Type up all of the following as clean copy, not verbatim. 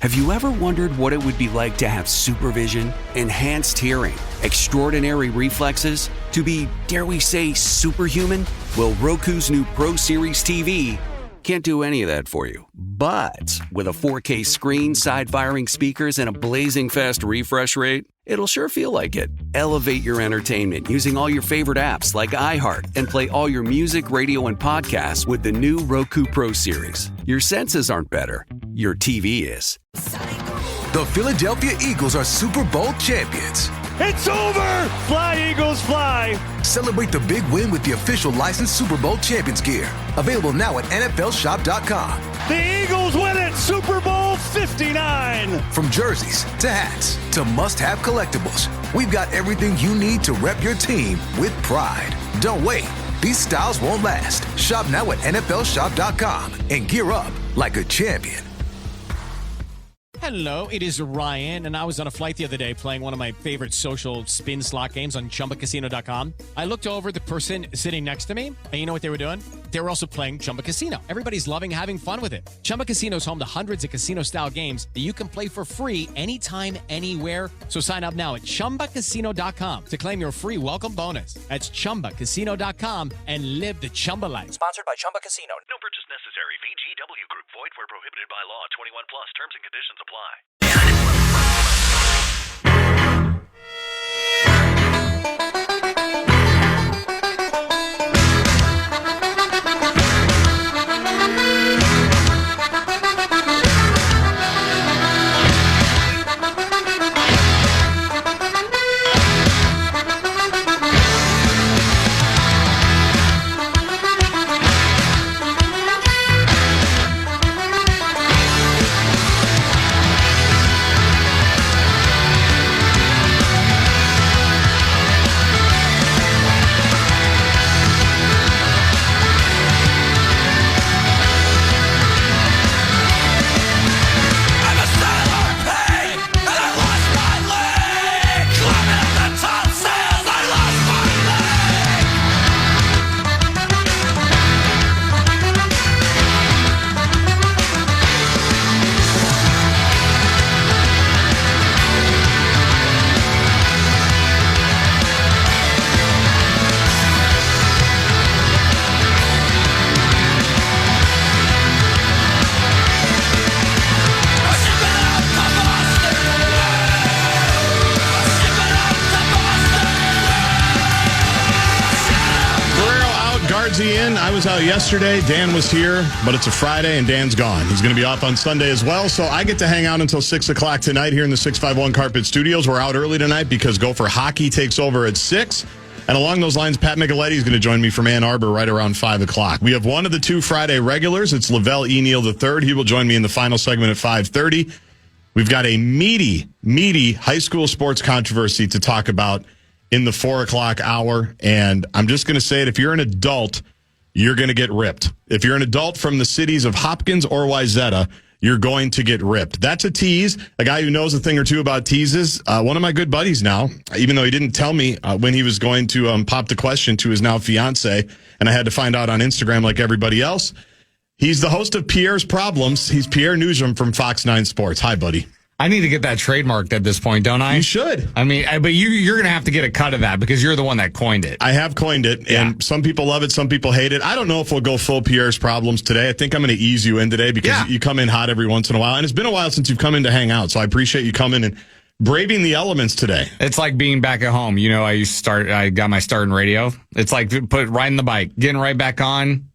Have you ever wondered what it would be like to have supervision, enhanced hearing, extraordinary reflexes, to be, dare we say, superhuman? Well, Roku's new Pro Series TV can't do any of that for you. But with a 4K screen, side-firing speakers, and a blazing fast refresh rate, it'll sure feel like it. Elevate your entertainment using all your favorite apps like iHeart and play all your music, radio, and podcasts with the new Roku Pro Series. Your senses aren't better. Your TV is. The Philadelphia Eagles are Super Bowl champions. It's over! Fly, Eagles, fly! Celebrate the big win with the official licensed Super Bowl champions gear. Available now at NFLshop.com. The Eagles win it! Super Bowl 59! From jerseys to hats to must-have collectibles, we've got everything you need to rep your team with pride. Don't wait. These styles won't last. Shop now at NFLshop.com and gear up like a champion. Hello, it is Ryan, and I was on a flight the other day playing one of my favorite social spin slot games on ChumbaCasino.com. I looked over at the person sitting next to me, and you know what they were doing? They were also playing Chumba Casino. Everybody's loving having fun with it. Chumba Casino is home to hundreds of casino-style games that you can play for free anytime, anywhere. So sign up now at ChumbaCasino.com to claim your free welcome bonus. That's ChumbaCasino.com and live the Chumba life. Sponsored by Chumba Casino. No purchase necessary. VGW Group. Void where prohibited by law. 21 plus. Terms and conditions apply. Gaardsy in. I was out yesterday. Dan was here, but it's a Friday and Dan's gone. He's going to be off on Sunday as well, so I get to hang out until 6 o'clock tonight here in the 651 Carpet Studios. We're out early tonight because Gopher Hockey takes over at 6. And along those lines, Pat Micheletti is going to join me from Ann Arbor right around 5 o'clock. We have one of the two Friday regulars. It's Lavelle E. Neal III. He will join me in the final segment at 5:30. We've got a meaty high school sports controversy to talk about in the 4 o'clock hour. And I'm just going to say it. If you're an adult, you're going to get ripped. If you're an adult from the cities of Hopkins or Wayzata, you're going to get ripped. That's a tease. A guy who knows a thing or two about teases. One of my good buddies now, even though he didn't tell me when he was going to pop the question to his now fiance, and I had to find out on Instagram like everybody else. He's the host of Pierre's Problems. He's Pierre Noujaim from Fox 9 Sports. Hi, buddy. I need to get that trademarked at this point, don't I? You should. I mean, but you're going to have to get a cut of that because you're the one that coined it. I have coined it, and some people love it, some people hate it. I don't know if we'll go full Pierre's Problems today. I think I'm going to ease you in today because you come in hot every once in a while, and it's been a while since you've come in to hang out, so I appreciate you coming and braving the elements today. It's like being back at home. You know, I got my start in radio. It's like riding the bike, getting right back on.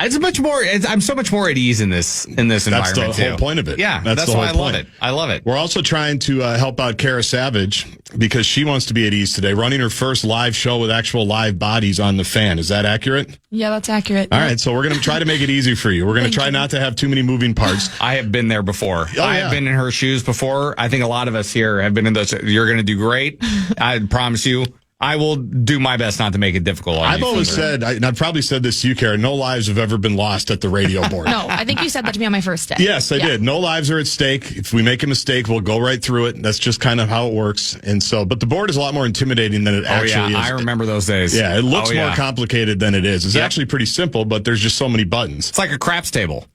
It's much more. I'm so much more at ease in this environment. That's the whole point of it. Yeah, that's why I love it. I love it. We're also trying to help out Kara Savage because she wants to be at ease today, running her first live show with actual live bodies on the fan. Is that accurate? Yeah, that's accurate. All right, so we're going to try to make it easy for you. We're going to try not to have too many moving parts. I have been there before. I have been in her shoes before. I think a lot of us here have been in those. You're going to do great. I promise you. I will do my best not to make it difficult on you. I've always said, and I've probably said this to you, Kara, no lives have ever been lost at the radio board. No, I think you said that to me on my first day. Yes, I did. No lives are at stake. If we make a mistake, we'll go right through it. That's just kind of how it works. And so, but the board is a lot more intimidating than it actually is. I remember those days. Yeah, it looks more complicated than it is. It's actually pretty simple, but there's just so many buttons. It's like a craps table.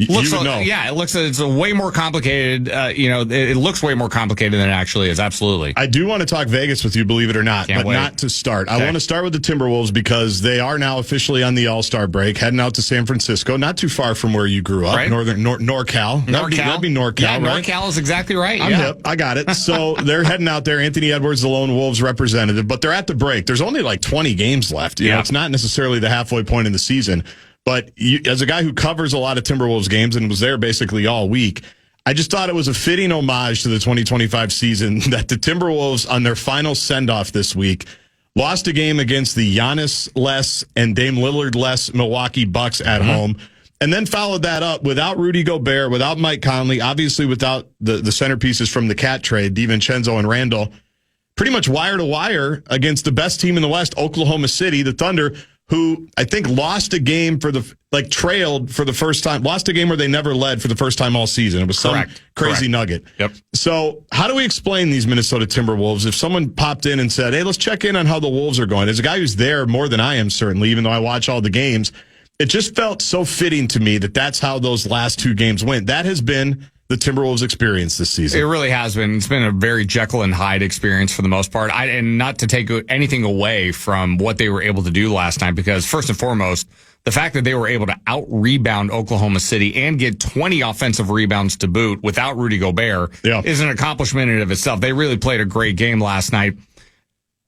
You would know. Yeah, it's a way more complicated. It looks way more complicated than it actually is. Absolutely. I do want to talk Vegas with you, believe it or not, Can't but wait. not to start. Okay. I want to start with the Timberwolves because they are now officially on the All-Star break, heading out to San Francisco, not too far from where you grew up, Right. NorCal. That'd be NorCal, Yeah, right? NorCal is exactly right. I'm yeah. hip. I got it. So they're heading out there. Anthony Edwards, the lone Wolves representative, but they're at the break. There's only like 20 games left. You know, it's not necessarily the halfway point in the season. But as a guy who covers a lot of Timberwolves games and was there basically all week, I just thought it was a fitting homage to the 2025 season that the Timberwolves, on their final send-off this week, lost a game against the Giannis-less and Dame Lillard-less Milwaukee Bucks at home, and then followed that up without Rudy Gobert, without Mike Conley, obviously without the centerpieces from the Cat trade, DiVincenzo and Randall, pretty much wire to wire against the best team in the West, Oklahoma City, the Thunder, who I think lost a game trailed for the first time, lost a game where they never led for the first time all season. It was some crazy nugget. Yep. So how do we explain these Minnesota Timberwolves? If someone popped in and said, hey, let's check in on how the Wolves are going. As a guy who's there more than I am, certainly, even though I watch all the games, it just felt so fitting to me that that's how those last two games went. That has been the Timberwolves experience this season. It really has been. It's been a very Jekyll and Hyde experience for the most part. And not to take anything away from what they were able to do last night, because first and foremost, the fact that they were able to out-rebound Oklahoma City and get 20 offensive rebounds to boot without Rudy Gobert is an accomplishment in and of itself. They really played a great game last night.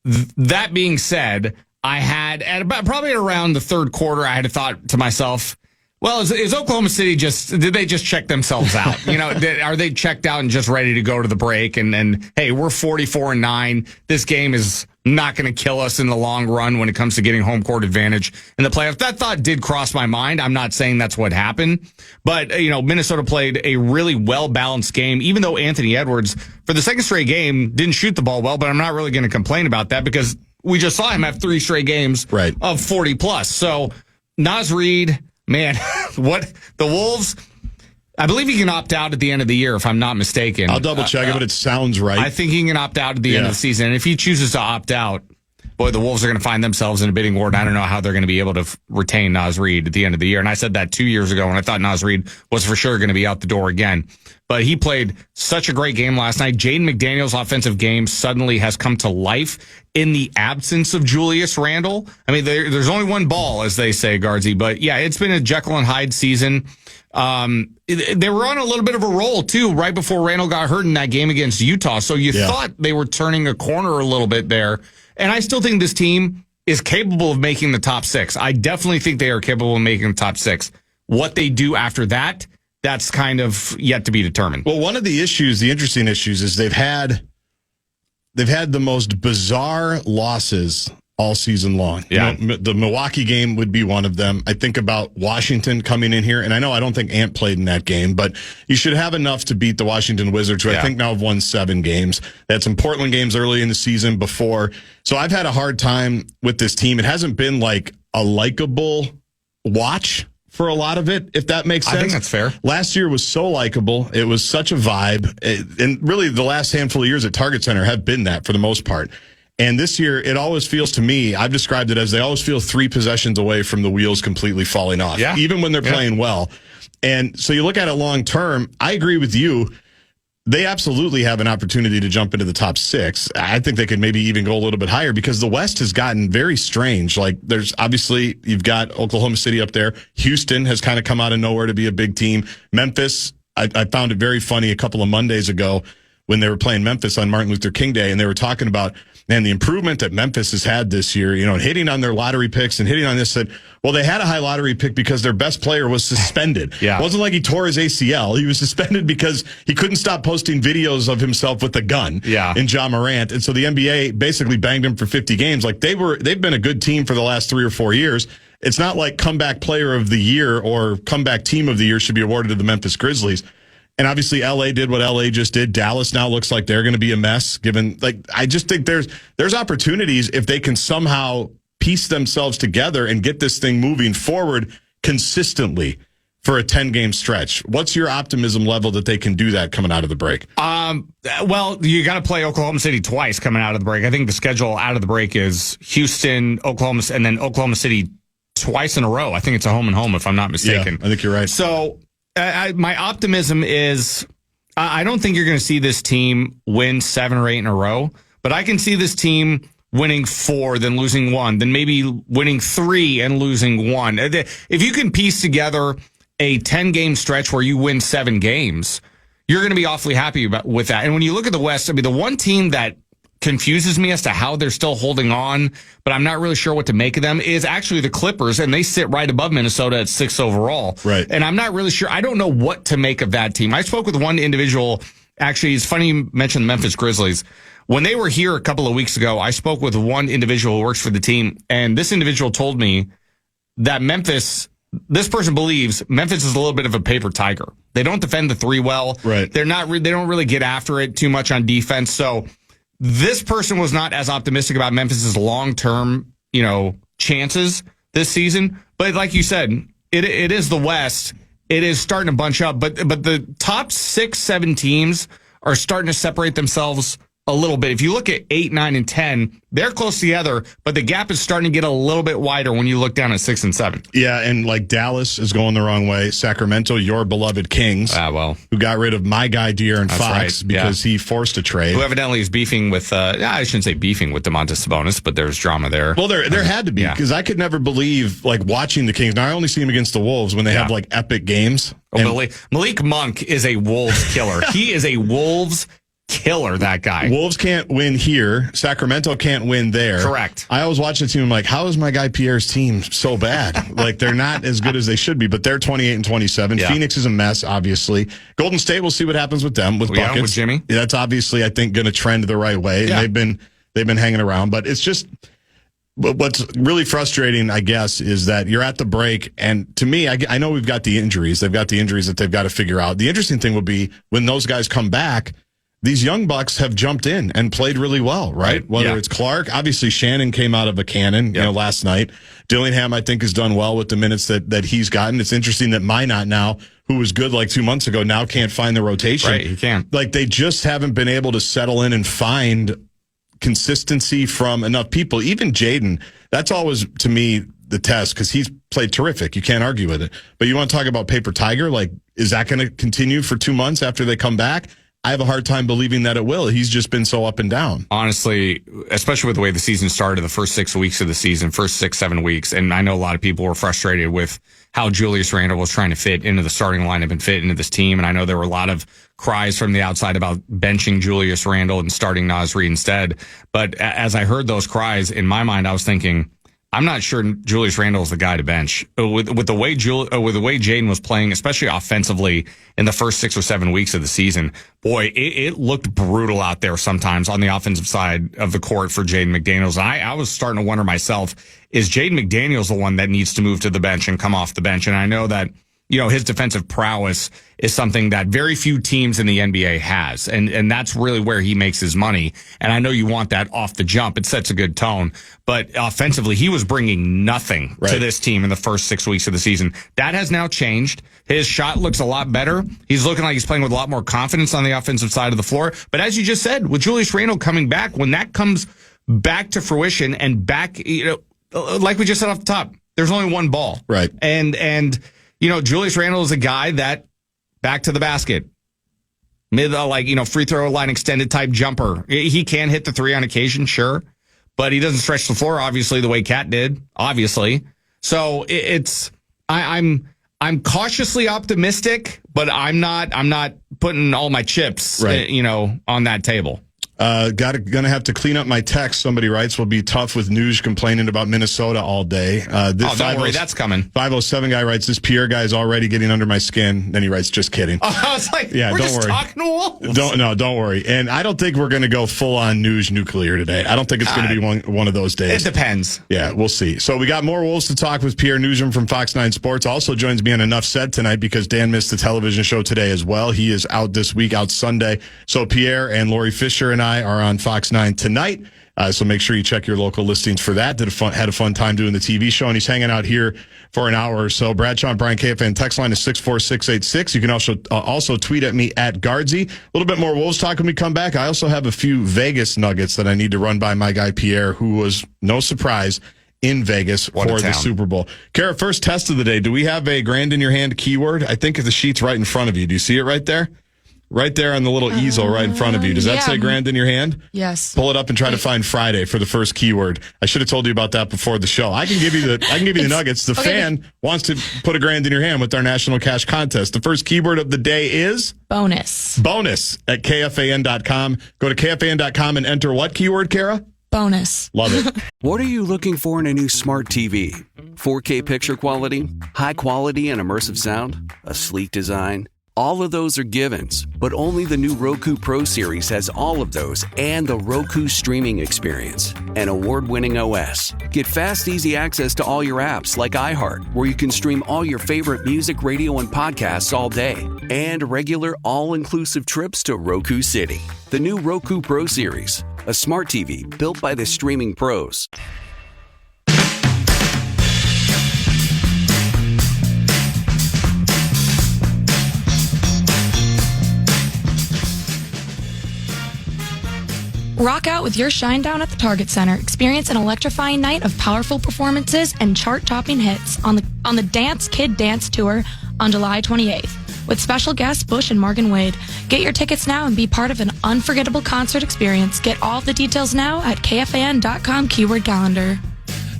That being said, I had, probably around the third quarter, I had thought to myself, well, is Oklahoma City did they just check themselves out? Are they checked out and just ready to go to the break? And hey, we're 44-9. This game is not going to kill us in the long run when it comes to getting home court advantage in the playoffs. That thought did cross my mind. I'm not saying that's what happened, but Minnesota played a really well-balanced game, even though Anthony Edwards, for the second straight game, didn't shoot the ball well, but I'm not really going to complain about that because we just saw him have 3 straight games of 40 plus. So Naz Reid, man, what the Wolves, I believe he can opt out at the end of the year, if I'm not mistaken. I'll double check it, but it sounds right. I think he can opt out at the end of the season. And if he chooses to opt out, boy, the Wolves are going to find themselves in a bidding war. And I don't know how they're going to be able to retain Naz Reid at the end of the year. And I said that 2 years ago when I thought Naz Reid was for sure going to be out the door again. But he played such a great game last night. Jaden McDaniels' offensive game suddenly has come to life in the absence of Julius Randle. I mean, there's only one ball, as they say, Gaardsy. But yeah, it's been a Jekyll and Hyde season. They were on a little bit of a roll, too, right before Randle got hurt in that game against Utah. So you thought they were turning a corner a little bit there. And I still think this team is capable of making the top 6. I definitely think they are capable of making the top 6. What they do after that, that's kind of yet to be determined. Well, one of the interesting issues is they've had the most bizarre losses all season long. Yeah. The Milwaukee game would be one of them. I think about Washington coming in here, and I don't think Ant played in that game, but you should have enough to beat the Washington Wizards, who I think now have won 7 games. They had some Portland games early in the season before. So I've had a hard time with this team. It hasn't been like a likable watch for a lot of it, if that makes sense. I think that's fair. Last year was so likable. It was such a vibe. And really the last handful of years at Target Center have been that for the most part. And this year, it always feels to me, I've described it as they always feel 3 possessions away from the wheels completely falling off, even when they're playing well. And so you look at it long term, I agree with you. They absolutely have an opportunity to jump into the top 6. I think they could maybe even go a little bit higher because the West has gotten very strange. Like there's obviously, you've got Oklahoma City up there. Houston has kind of come out of nowhere to be a big team. Memphis, I found it very funny a couple of Mondays ago when they were playing Memphis on Martin Luther King Day, and they were talking about, man, the improvement that Memphis has had this year, and hitting on their lottery picks and hitting on this, said, well, they had a high lottery pick because their best player was suspended. It wasn't like he tore his ACL. He was suspended because he couldn't stop posting videos of himself with a gun in Ja Morant. And so the NBA basically banged him for 50 games. Like they've been a good team for the last 3 or 4 years. It's not like comeback player of the year or comeback team of the year should be awarded to the Memphis Grizzlies. And obviously LA did what LA just did. Dallas now looks like they're going to be a mess I just think there's opportunities if they can somehow piece themselves together and get this thing moving forward consistently for a 10-game stretch. What's your optimism level that they can do that coming out of the break? Well, you got to play Oklahoma City twice coming out of the break. I think the schedule out of the break is Houston, Oklahoma, and then Oklahoma City twice in a row. I think it's a home and home if I'm not mistaken. Yeah, I think you're right. So my optimism is I don't think you're going to see this team win 7 or 8 in a row, but I can see this team winning 4, then losing 1, then maybe winning 3 and losing 1. If you can piece together a 10-game stretch where you win 7 games, you're going to be awfully happy with that. And when you look at the West, I mean, the one team that confuses me as to how they're still holding on, but I'm not really sure what to make of them, is actually the Clippers, and they sit right above Minnesota at 6 overall. Right. And I'm not really sure. I don't know what to make of that team. I spoke with one individual. Actually, it's funny you mentioned the Memphis Grizzlies. When they were here a couple of weeks ago, I spoke with one individual who works for the team, and this individual told me that this person believes Memphis is a little bit of a paper tiger. They don't defend the 3 well. Right. They don't really get after it too much on defense. So this person was not as optimistic about Memphis's long-term, chances this season. But like you said, it is the West. It is starting to bunch up. But the top 6, 7 teams are starting to separate themselves a little bit. If you look at 8, 9, and 10, they're close together, but the gap is starting to get a little bit wider when you look down at 6 and 7. Yeah, and like Dallas is going the wrong way. Sacramento, your beloved Kings, who got rid of my guy De'Aaron Fox because he forced a trade. Who evidently is beefing with, I shouldn't say beefing with Domantas Sabonis, but there's drama there. Well, there had to be, because I could never believe, watching the Kings. Now, I only see them against the Wolves when they have, epic games. Malik Monk is a Wolves killer. He is a Wolves killer, that guy. Wolves can't win here. Sacramento can't win there. Correct. I always watch the team. I'm like, how is my guy Pierre's team so bad? They're not as good as they should be, but they're 28 and 27. Yeah. Phoenix is a mess, obviously. Golden State, we'll see what happens with them, with buckets. With Jimmy. That's obviously, I think, going to trend the right way. Yeah. They've been hanging around, but it's just, what's really frustrating, I guess, is that you're at the break, and to me, I know we've got the injuries. They've got the injuries that they've got to figure out. The interesting thing will be when those guys come back, these young bucks have jumped in and played really well, right? Whether it's Clark, obviously Shannon came out of a cannon, last night. Dillingham, I think, has done well with the minutes that he's gotten. It's interesting that Minot now, who was good 2 months ago, now can't find the rotation. Right, he can't. They just haven't been able to settle in and find consistency from enough people. Even Jaden, that's always, to me, the test, because he's played terrific. You can't argue with it. But you want to talk about paper tiger? Is that going to continue for 2 months after they come back? I have a hard time believing that it will. He's just been so up and down. Honestly, especially with the way the season started, the first 6 weeks of the season, first 6, 7 weeks. And I know a lot of people were frustrated with how Julius Randle was trying to fit into the starting lineup and fit into this team. And I know there were a lot of cries from the outside about benching Julius Randle and starting Naz Reid instead. But as I heard those cries, in my mind, I was thinking, I'm not sure Julius Randle is the guy to bench. With the way Jaden was playing, especially offensively in the first 6 or 7 weeks of the season, boy, it looked brutal out there sometimes on the offensive side of the court for Jaden McDaniels. And I was starting to wonder myself, is Jaden McDaniels the one that needs to move to the bench and come off the bench? And I know that, his defensive prowess is something that very few teams in the NBA has. And that's really where he makes his money. And I know you want that off the jump. It sets a good tone. But offensively, he was bringing nothing to this team in the first 6 weeks of the season. That has now changed. His shot looks a lot better. He's looking like he's playing with a lot more confidence on the offensive side of the floor. But as you just said, with Julius Randle coming back, when that comes back to fruition and back, like we just said off the top, there's only one ball. Right. And Julius Randle is a guy that back to the basket, free throw line extended type jumper. He can hit the 3 on occasion, sure, but he doesn't stretch the floor, obviously, the way Cat did, obviously. So I'm cautiously optimistic, but I'm not putting all my chips, on that table. Gonna have to clean up my text. Somebody writes, will be tough with Nuge complaining about Minnesota all day. Don't worry, that's coming. 507 guy writes, this Pierre guy is already getting under my skin. Then he writes, just kidding. I was like, we're don't just worry. talking Wolves. Don't worry. And I don't think we're going to go full on Nuge nuclear today. I don't think it's going to be one of those days. It depends. Yeah, we'll see. So we got more Wolves to talk with Pierre Noujaim from Fox 9 Sports. Also joins me on Enough Said tonight because Dan missed the television show today as well. He is out this week, out Sunday. So Pierre and Lori Fisher and I are on Fox 9 tonight. So make sure you check your local listings for that. Had a fun time doing the TV show, and he's hanging out here for an hour or so. Bradshaw and Brian KFAN text line is 64686. You can also tweet at me at Gaardsy. A little bit more Wolves talk when we come back. I also have a few Vegas nuggets that I need to run by my guy Pierre, who was, no surprise, in Vegas for the Super Bowl. Kara, first test of the day. Do we have a grand in your hand keyword? I think the sheet's right in front of you. Do you see it right there? Right there on the little easel right in front of you. Does that say grand in your hand? Yes. Pull it up and try to find Friday for the first keyword. I should have told you about that before the show. I can give you the nuggets. The fan wants to put a grand in your hand with our national cash contest. The first keyword of the day is bonus. Bonus at KFAN.com. Go to KFAN.com and enter what keyword, Kara? Bonus. Love it. What are you looking for in a new smart TV? 4K picture quality, high quality and immersive sound, a sleek design? All of those are givens, but only the new Roku Pro Series has all of those and the Roku streaming experience, an award-winning OS. Get fast, easy access to all your apps like iHeart, where you can stream all your favorite music, radio, and podcasts all day, and regular all-inclusive trips to Roku City. The new Roku Pro Series, a smart TV built by the streaming pros. Rock out with your shine down at the Target Center. Experience an electrifying night of powerful performances and chart-topping hits on the Dance Kid Dance Tour on July 28th with special guests Bush and Morgan Wade. Get your tickets now and be part of an unforgettable concert experience. Get all the details now at KFAN.com keyword calendar.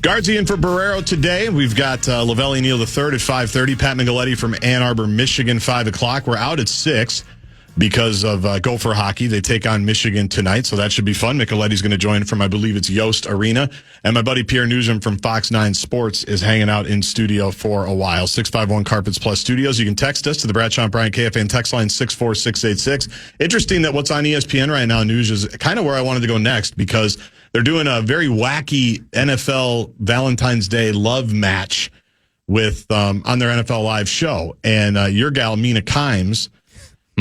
Gaardsy in for Barreiro today. We've got Lavelli Neal III at 5:30. Pat Micheletti from Ann Arbor, Michigan, 5 o'clock. We're out at 6. Because of Gopher hockey. They take on Michigan tonight, so that should be fun. Micheletti's going to join from, I believe it's Yost Arena. And my buddy Pierre Noujaim from Fox 9 Sports is hanging out in studio for a while. 651 Carpets Plus Studios. You can text us to the Bradshaw and Bryant KFAN text line 64686. Interesting that what's on ESPN right now, News, is kind of where I wanted to go next because they're doing a very wacky NFL Valentine's Day love match with on their NFL Live show. And your gal, Mina Kimes,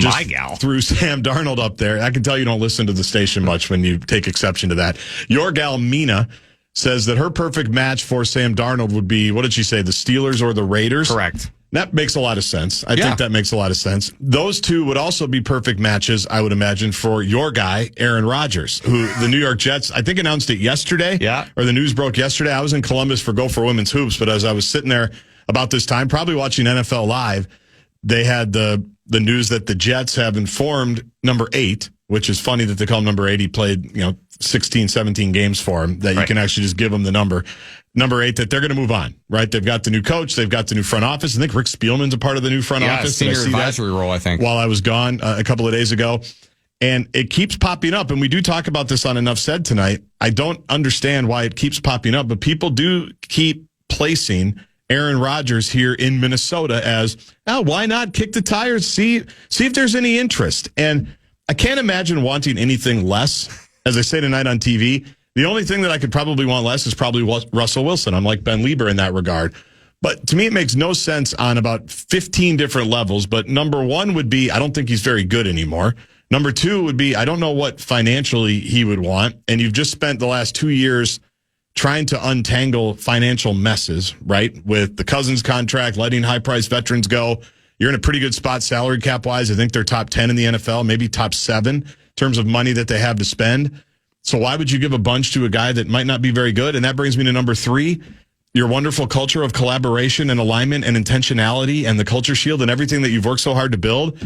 my gal threw Sam Darnold up there. I can tell you don't listen to the station much when you take exception to that. Your gal, Mina, says that her perfect match for Sam Darnold would be, what did she say, the Steelers or the Raiders? Correct. That makes a lot of sense. I think that makes a lot of sense. Those two would also be perfect matches, I would imagine, for your guy, Aaron Rodgers, who the New York Jets, I think, announced it yesterday. Yeah. Or the news broke yesterday. I was in Columbus for Go for Women's Hoops, but as I was sitting there about this time, probably watching NFL Live, they had the news that the Jets have informed number 8, which is funny that they call him number 8. He played, 16, 17 games for him, that you can actually just give him the number 8, that they're going to move on, right? They've got the new coach. They've got the new front office. I think Rick Spielman's a part of the new front office. Senior advisory role, I think. While I was gone a couple of days ago. And it keeps popping up. And we do talk about this on Enough Said tonight. I don't understand why it keeps popping up, but people do keep placing Aaron Rodgers here in Minnesota as, why not kick the tires, see if there's any interest. And I can't imagine wanting anything less. As I say tonight on TV, the only thing that I could probably want less is probably Russell Wilson. I'm like Ben Lieber in that regard. But to me, it makes no sense on about 15 different levels. But number 1 would be, I don't think he's very good anymore. Number 2 would be, I don't know what financially he would want. And you've just spent the last 2 years trying to untangle financial messes, right? With the Cousins contract, letting high-priced veterans go. You're in a pretty good spot salary cap-wise. I think they're top 10 in the NFL, maybe top 7 in terms of money that they have to spend. So why would you give a bunch to a guy that might not be very good? And that brings me to number 3, your wonderful culture of collaboration and alignment and intentionality and the culture shield and everything that you've worked so hard to build.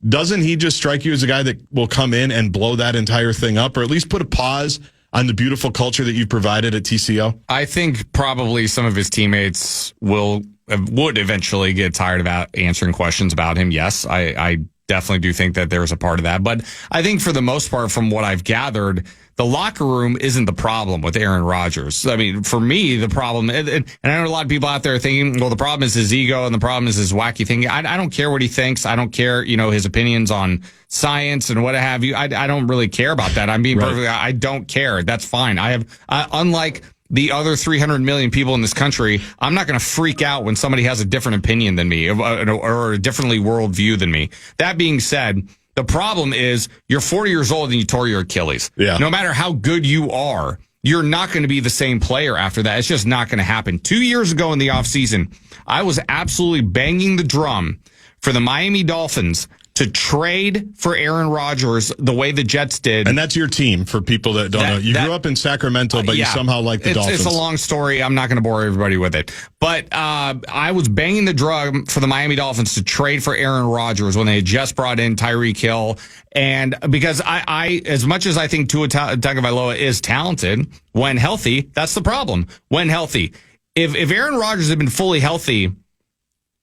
Doesn't he just strike you as a guy that will come in and blow that entire thing up, or at least put a pause on the beautiful culture that you've provided at TCO? I think probably some of his teammates would eventually get tired about answering questions about him. Yes, I definitely do think that there's a part of that. But I think for the most part, from what I've gathered, the locker room isn't the problem with Aaron Rodgers. I mean, for me, the problem, and I know a lot of people out there thinking, well, the problem is his ego and the problem is his wacky thinking. I don't care what he thinks. I don't care, his opinions on science and what have you. I don't really care about that. I'm being perfectly, I don't care. That's fine. I have, unlike the other 300 million people in this country, I'm not going to freak out when somebody has a different opinion than me or a differently worldview than me. That being said, the problem is you're 40 years old and you tore your Achilles. Yeah. No matter how good you are, you're not going to be the same player after that. It's just not going to happen. 2 years ago in the offseason, I was absolutely banging the drum for the Miami Dolphins to trade for Aaron Rodgers the way the Jets did. And that's your team, for people that don't know. You grew up in Sacramento, but you somehow like the Dolphins. It's a long story. I'm not going to bore everybody with it. But I was banging the drum for the Miami Dolphins to trade for Aaron Rodgers when they had just brought in Tyreek Hill. And because I as much as I think Tua Tagovailoa is talented, when healthy, that's the problem. When healthy. If Aaron Rodgers had been fully healthy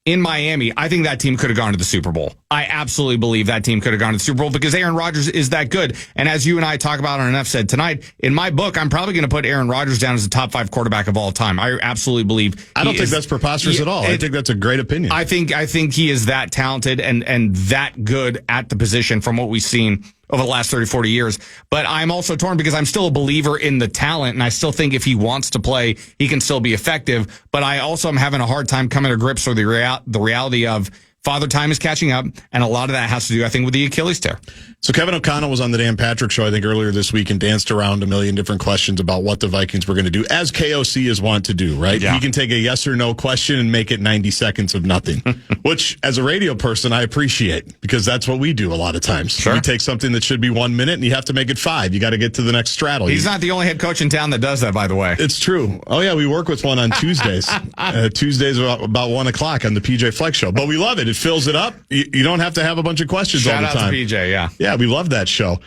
in Miami, I think that team could have gone to the Super Bowl. I absolutely believe that team could have gone to the Super Bowl because Aaron Rodgers is that good. And as you and I talk about on Enough Said tonight, in my book, I'm probably going to put Aaron Rodgers down as the top 5 quarterback of all time. I absolutely believe. I don't think that's preposterous at all. I think that's a great opinion. I think he is that talented and that good at the position from what we've seen over the last 30, 40 years. But I'm also torn because I'm still a believer in the talent, and I still think if he wants to play, he can still be effective. But I also am having a hard time coming to grips with the reality of Father Time is catching up, and a lot of that has to do, I think, with the Achilles tear. So Kevin O'Connell was on the Dan Patrick Show, I think, earlier this week and danced around a million different questions about what the Vikings were going to do, as KOC is wont to do, right? Yeah. He can take a yes or no question and make it 90 seconds of nothing, which, as a radio person, I appreciate, because that's what we do a lot of times. Sure. We take something that should be 1 minute, and you have to make it 5. You got to get to the next straddle. He's not the only head coach in town that does that, by the way. It's true. Oh, yeah, we work with one on Tuesdays. Tuesdays about 1 o'clock on the PJ Flex Show. But we love it. It fills it up. You don't have to have a bunch of questions all the time. Shout out to PJ, yeah. Yeah, we love that show.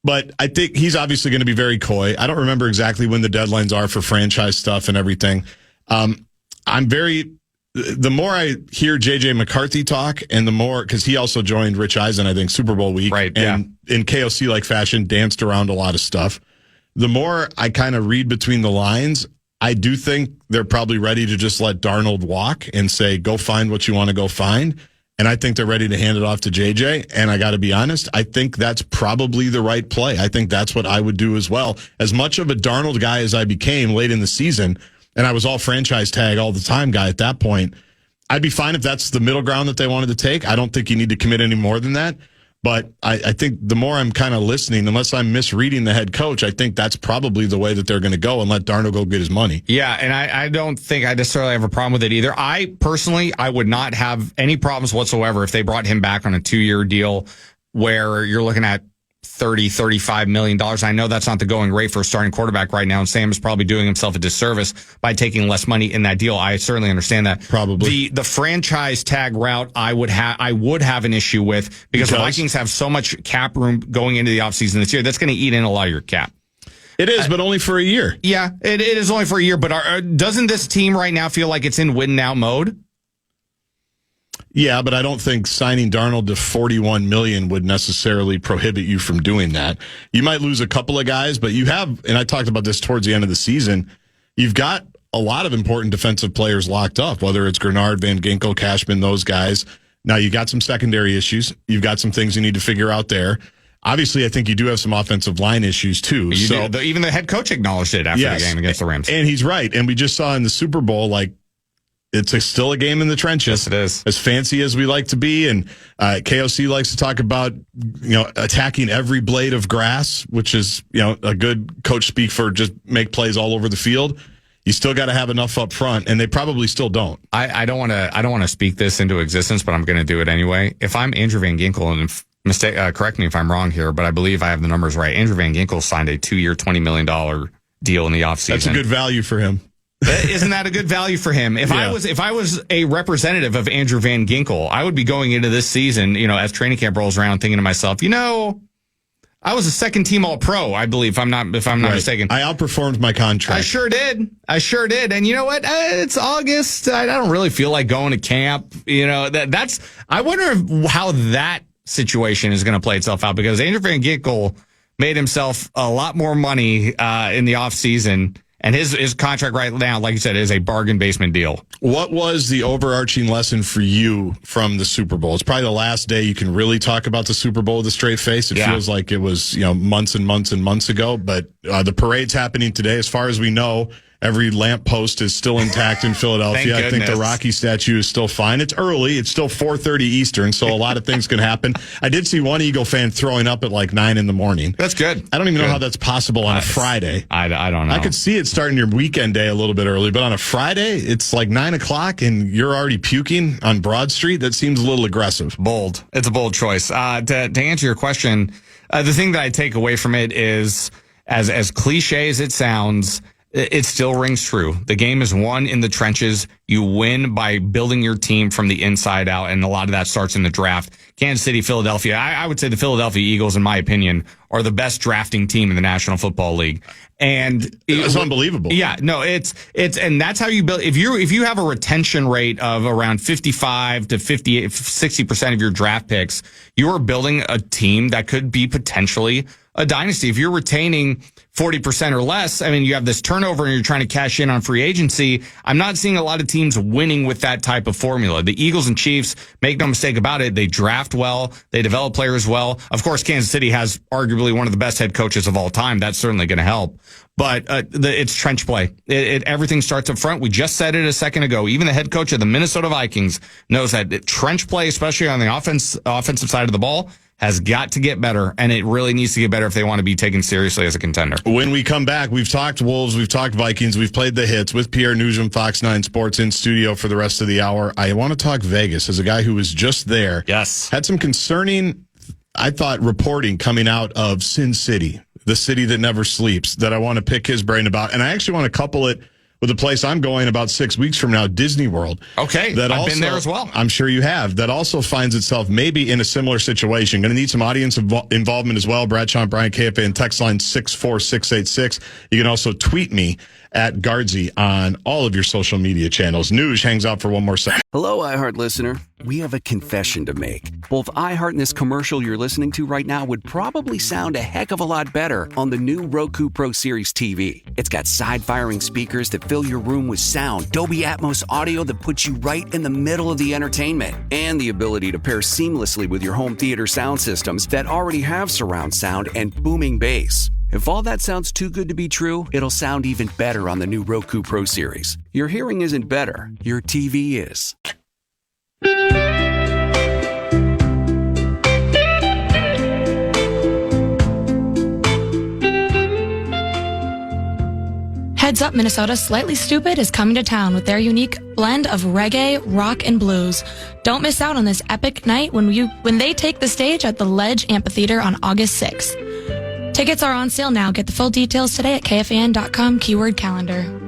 But I think he's obviously going to be very coy. I don't remember exactly when the deadlines are for franchise stuff and everything. The more I hear JJ McCarthy talk, and the more, because he also joined Rich Eisen, I think, Super Bowl week. Right, and in KOC-like fashion, danced around a lot of stuff. The more I kind of read between the lines, I do think they're probably ready to just let Darnold walk and say, go find what you want to go find. And I think they're ready to hand it off to JJ. And I got to be honest, I think that's probably the right play. I think that's what I would do as well. As much of a Darnold guy as I became late in the season, and I was all franchise tag all the time guy at that point, I'd be fine if that's the middle ground that they wanted to take. I don't think you need to commit any more than that. But I think the more I'm kind of listening, unless I'm misreading the head coach, I think that's probably the way that they're going to go and let Darnold go get his money. Yeah, and I don't think I necessarily have a problem with it either. I would not have any problems whatsoever if they brought him back on a 2-year deal where you're looking at $30-35 million. I know that's not the going rate for a starting quarterback right now, and Sam is probably doing himself a disservice by taking less money in that deal. I certainly understand that. Probably. The franchise tag route I would have an issue with because the Vikings have so much cap room going into the offseason this year. That's going to eat in a lot of your cap. It is, but only for a year. Yeah, it is only for a year, but doesn't this team right now feel like it's in win-now mode? Yeah, but I don't think signing Darnold to $41 million would necessarily prohibit you from doing that. You might lose a couple of guys, but you have, and I talked about this towards the end of the season, you've got a lot of important defensive players locked up, whether it's Grenard, Van Ginkel, Cashman, those guys. Now, you got some secondary issues. You've got some things you need to figure out there. Obviously, I think you do have some offensive line issues, too. Even the head coach acknowledged it after the game against the Rams. And he's right. And we just saw in the Super Bowl, like, it's still a game in the trenches. Yes, it is. As fancy as we like to be, and KOC likes to talk about, attacking every blade of grass, which is, a good coach speak for just make plays all over the field. You still got to have enough up front, and they probably still don't. I don't want to speak this into existence, but I'm going to do it anyway. If I'm Andrew Van Ginkel, and correct me if I'm wrong here, but I believe I have the numbers right. Andrew Van Ginkel signed a 2-year, $20 million deal in the offseason. That's a good value for him. Isn't that a good value for him? If I was a representative of Andrew Van Ginkel, I would be going into this season, as training camp rolls around, thinking to myself, I was a second team All-Pro, I believe, if I'm not mistaken. I outperformed my contract. I sure did. And you know what? It's August. I don't really feel like going to camp. I wonder how that situation is going to play itself out, because Andrew Van Ginkel made himself a lot more money in the offseason. And his contract right now, like you said, is a bargain basement deal. What was the overarching lesson for you from the Super Bowl? It's probably the last day you can really talk about the Super Bowl with a straight face. It feels like it was months and months and months ago. But the parade's happening today, as far as we know. Every lamppost is still intact in Philadelphia. I think the Rocky statue is still fine. It's early. It's still 4:30 Eastern, so a lot of things can happen. I did see one Eagle fan throwing up at like 9 in the morning. That's good. I don't even know how that's possible on a Friday. I don't know. I could see it starting your weekend day a little bit early, but on a Friday, it's like 9 o'clock and you're already puking on Broad Street. That seems a little aggressive. Bold. It's a bold choice. To answer your question, the thing that I take away from it is, as cliche as it sounds, it still rings true. The game is won in the trenches. You win by building your team from the inside out, and a lot of that starts in the draft. Kansas City, Philadelphia. I would say the Philadelphia Eagles, in my opinion, are the best drafting team in the National Football League. And it's unbelievable. Yeah, no, it's and that's how you build. If you have a retention rate of around 55 to 58, 60% of your draft picks, you are building a team that could be potentially a dynasty. If you're retaining 40% or less, I mean, you have this turnover and you're trying to cash in on free agency. I'm not seeing a lot of teams winning with that type of formula. The Eagles and Chiefs, make no mistake about it, they draft well, they develop players well. Of course, Kansas City has arguably one of the best head coaches of all time. That's certainly going to help. But it's trench play. Everything starts up front. We just said it a second ago. Even the head coach of the Minnesota Vikings knows that trench play, especially on the offensive side of the ball, has got to get better, and it really needs to get better if they want to be taken seriously as a contender. When we come back, we've talked Wolves, we've talked Vikings, we've played the hits with Pierre, Noujaim, Fox 9 Sports in studio for the rest of the hour. I want to talk Vegas as a guy who was just there. Yes. Had some concerning, I thought, reporting coming out of Sin City, the city that never sleeps, that I want to pick his brain about. And I actually want to couple it with a place I'm going about 6 weeks from now, Disney World. Okay, I've been there as well. I'm sure you have. That also finds itself maybe in a similar situation. Going to need some audience involvement as well. Bradshaw and Bryant, KFAN, text line 64686. You can also tweet me at Gaardsy on all of your social media channels. News hangs out for one more second. Hello, iHeart listener. We have a confession to make. Both iHeart and this commercial you're listening to right now would probably sound a heck of a lot better on the new Roku Pro Series TV. It's got side-firing speakers that fill your room with sound, Dolby Atmos audio that puts you right in the middle of the entertainment, and the ability to pair seamlessly with your home theater sound systems that already have surround sound and booming bass. If all that sounds too good to be true, it'll sound even better on the new Roku Pro Series. Your hearing isn't better, your TV is. Heads Up Minnesota Slightly Stoopid is coming to town with their unique blend of reggae, rock, and blues. Don't miss out on this epic night when they take the stage at the Ledge Amphitheater on August 6th. Tickets are on sale now. Get the full details today at KFAN.com /calendar.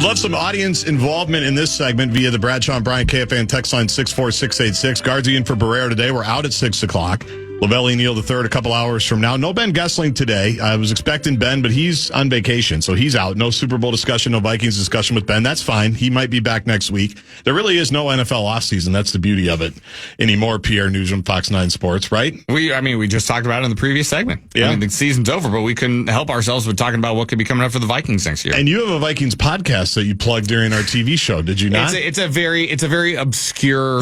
Love some audience involvement in this segment via the Bradshaw and Bryant KFAN text line 64686. Gaarsdy in for Barreiro today. We're out at 6 o'clock. Lavelli Neal III a couple hours from now. No Ben Gessling today. I was expecting Ben, but he's on vacation, so he's out. No Super Bowl discussion, no Vikings discussion with Ben. That's fine. He might be back next week. There really is no NFL offseason. That's the beauty of it anymore, Pierre, Noujaim, Fox 9 Sports, right? We just talked about it in the previous segment. Yeah. I mean, the season's over, but we couldn't help ourselves with talking about what could be coming up for the Vikings next year. And you have a Vikings podcast that you plugged during our TV show, did you not? It's a very obscure,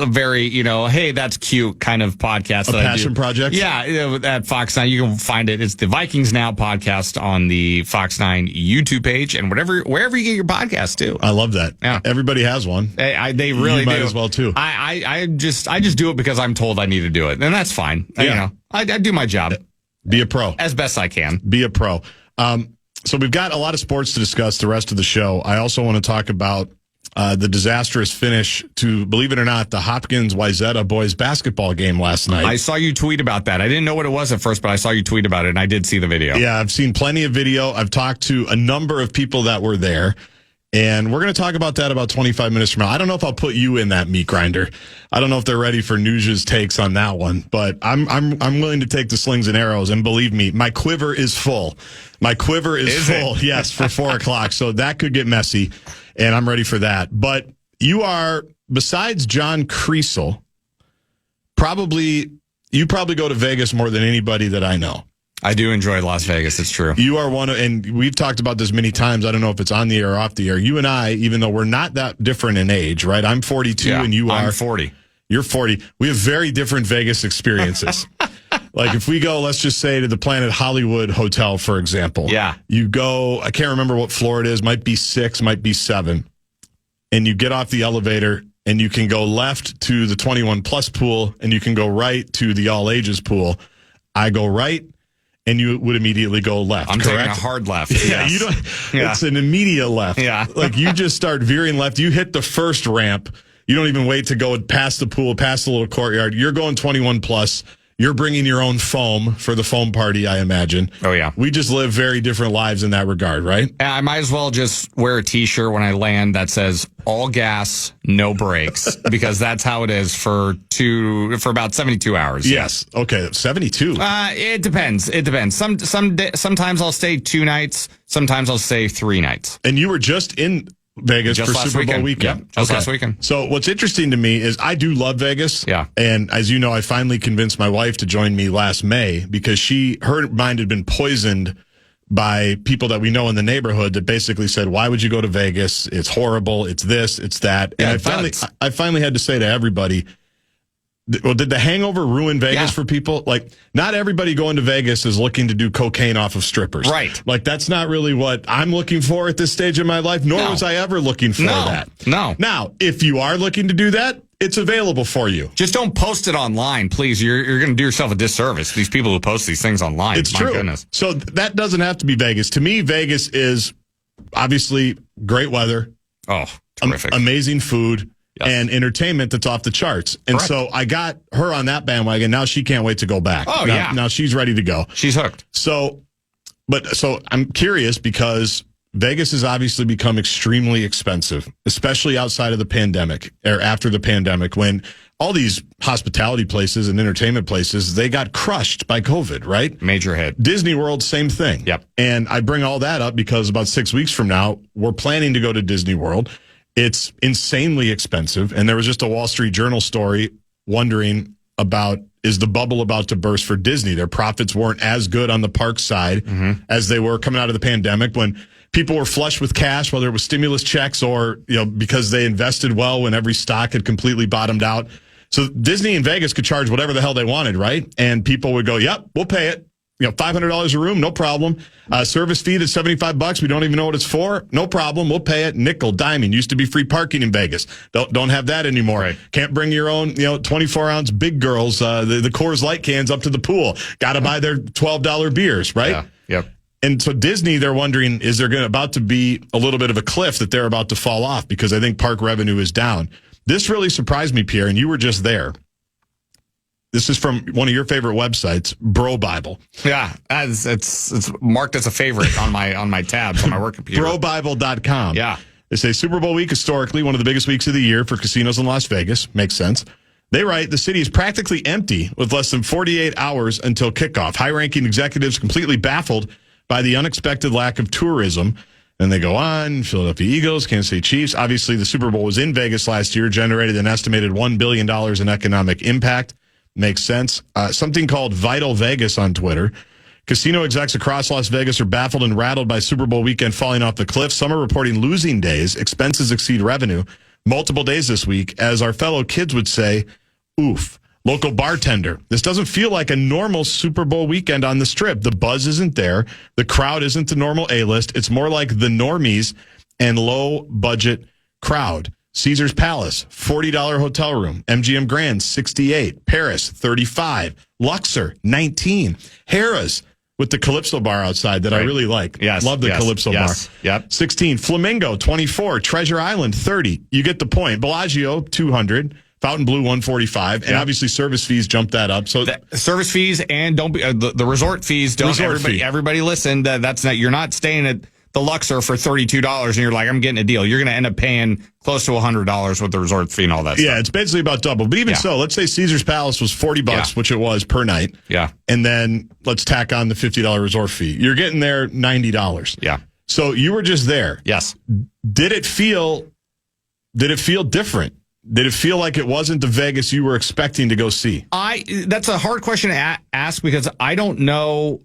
very, hey, that's cute kind of podcast. A passion project? Yeah, at Fox 9. You can find it. It's the Vikings Now podcast on the Fox 9 YouTube page and wherever you get your podcast too. I love that. Yeah. Everybody has one. They really you might do as well too. I just do it because I'm told I need to do it, and that's fine. Yeah. I do my job. Be a pro. As best I can. Be a pro. So we've got a lot of sports to discuss the rest of the show. I also want to talk about the disastrous finish to, believe it or not, the Hopkins-Wayzata boys basketball game last night. I saw you tweet about that. I didn't know what it was at first, but I saw you tweet about it, and I did see the video. Yeah, I've seen plenty of video. I've talked to a number of people that were there, and we're going to talk about that about 25 minutes from now. I don't know if I'll put you in that meat grinder. I don't know if they're ready for Nuja's takes on that one, but I'm willing to take the slings and arrows, and believe me, my quiver is full. My quiver is full, yes, for 4 o'clock, so that could get messy. and I'm ready for that. But you are, besides John Kriesel, you probably go to Vegas more than anybody that I know. I do enjoy Las Vegas. It's true. You are one of, and we've talked about this many times. I don't know if it's on the air or off the air. You and I, even though we're not that different in age, right? I'm 42 and you are. I'm 40. You're 40. We have very different Vegas experiences. Like if we go, let's just say to the Planet Hollywood Hotel, for example. Yeah. You go, I can't remember what floor it is. Might be 6, might be 7. And you get off the elevator and you can go left to the 21 plus pool and you can go right to the all ages pool. I go right. And you would immediately go left. I'm correct? taking a hard left. Yeah, yes. you don't. Yeah. It's an immediate left. Yeah, like you just start veering left. You hit the first ramp. You don't even wait to go past the pool, past the little courtyard. You're going 21 plus. You're bringing your own foam for the foam party, I imagine. Oh, yeah. We just live very different lives in that regard, right? I might as well just wear a T-shirt when I land that says all gas, no brakes, because that's how it is for about 72 hours. Yes. Okay. 72. It depends. It depends. Sometimes I'll stay 2 nights. Sometimes I'll stay 3 nights. And you were just in Vegas for Super Bowl weekend. Yep, just last weekend. So what's interesting to me is I do love Vegas. Yeah. And as you know, I finally convinced my wife to join me last May because her mind had been poisoned by people that we know in the neighborhood that basically said, why would you go to Vegas? It's horrible. It's this, it's that. Yeah, and I finally had to say to everybody, well, did the hangover ruin Vegas for people? Like, not everybody going to Vegas is looking to do cocaine off of strippers. Right. Like, that's not really what I'm looking for at this stage of my life, nor was I ever looking for that. No. Now, if you are looking to do that, it's available for you. Just don't post it online, please. You're going to do yourself a disservice. These people who post these things online. It's my true. Goodness. So that doesn't have to be Vegas. To me, Vegas is obviously great weather. Oh, terrific. Amazing food. Yes. And entertainment that's off the charts. And Correct. so I got her on that bandwagon. Now she can't wait to go back. Oh, now, yeah. Now she's ready to go. She's hooked. So I'm curious because Vegas has obviously become extremely expensive, especially outside of the pandemic or after the pandemic when all these hospitality places and entertainment places, they got crushed by COVID, right? Major hit. Disney World, same thing. Yep. And I bring all that up because about 6 weeks from now, we're planning to go to Disney World. It's insanely expensive. And there was just a Wall Street Journal story wondering about, is the bubble about to burst for Disney? Their profits weren't as good on the park side as they were coming out of the pandemic when people were flush with cash, whether it was stimulus checks or, because they invested well when every stock had completely bottomed out. So Disney and Vegas could charge whatever the hell they wanted, right? And people would go, yep, we'll pay it. $500 a room, no problem. Service fee is $75. We don't even know what it's for. No problem. We'll pay it. Nickel, diming. Used to be free parking in Vegas. Don't have that anymore. Right. Can't bring your own, 24-ounce big girls, the Coors Light cans up to the pool. Got to buy their $12 beers, right? Yeah. Yep. And so Disney, they're wondering, is there about to be a little bit of a cliff that they're about to fall off because I think park revenue is down. This really surprised me, Pierre, and you were just there. This is from one of your favorite websites, Bro Bible. Yeah, it's marked as a favorite on my tabs on my work computer. BroBible.com. Yeah. They say Super Bowl week, historically, one of the biggest weeks of the year for casinos in Las Vegas. Makes sense. They write, the city is practically empty with less than 48 hours until kickoff. High-ranking executives completely baffled by the unexpected lack of tourism. And they go on, Philadelphia Eagles, Kansas City Chiefs. Obviously, the Super Bowl was in Vegas last year, generated an estimated $1 billion in economic impact. Makes sense. Something called Vital Vegas on Twitter. Casino execs across Las Vegas are baffled and rattled by Super Bowl weekend falling off the cliff. Some are reporting losing days. Expenses exceed revenue. Multiple days this week. As our fellow kids would say, oof. Local bartender. This doesn't feel like a normal Super Bowl weekend on the Strip. The buzz isn't there. The crowd isn't the normal A-list. It's more like the normies and low-budget crowd. Caesar's Palace, $40 hotel room. MGM Grand, $68. Paris, $35. Luxor, $19. Harrah's with the Calypso bar outside that I really like. Yes. Love the Calypso bar. Yep. $16. Flamingo, $24. Treasure Island, $30. You get the point. Bellagio, $200. Fountain Blue, $145. And obviously service fees jumped that up. So the service fees and don't be the resort fees. Don't everybody listen. That's not, you're not staying at the Luxor for $32 and you're like, I'm getting a deal. You're going to end up paying close to $100 with the resort fee and all that stuff. Yeah, it's basically about double. But even so, let's say Caesar's Palace was $40, which it was per night. Yeah. And then let's tack on the $50 resort fee. You're getting there $90. Yeah. So you were just there. Yes. Did it feel different? Did it feel like it wasn't the Vegas you were expecting to go see? That's a hard question to ask because I don't know.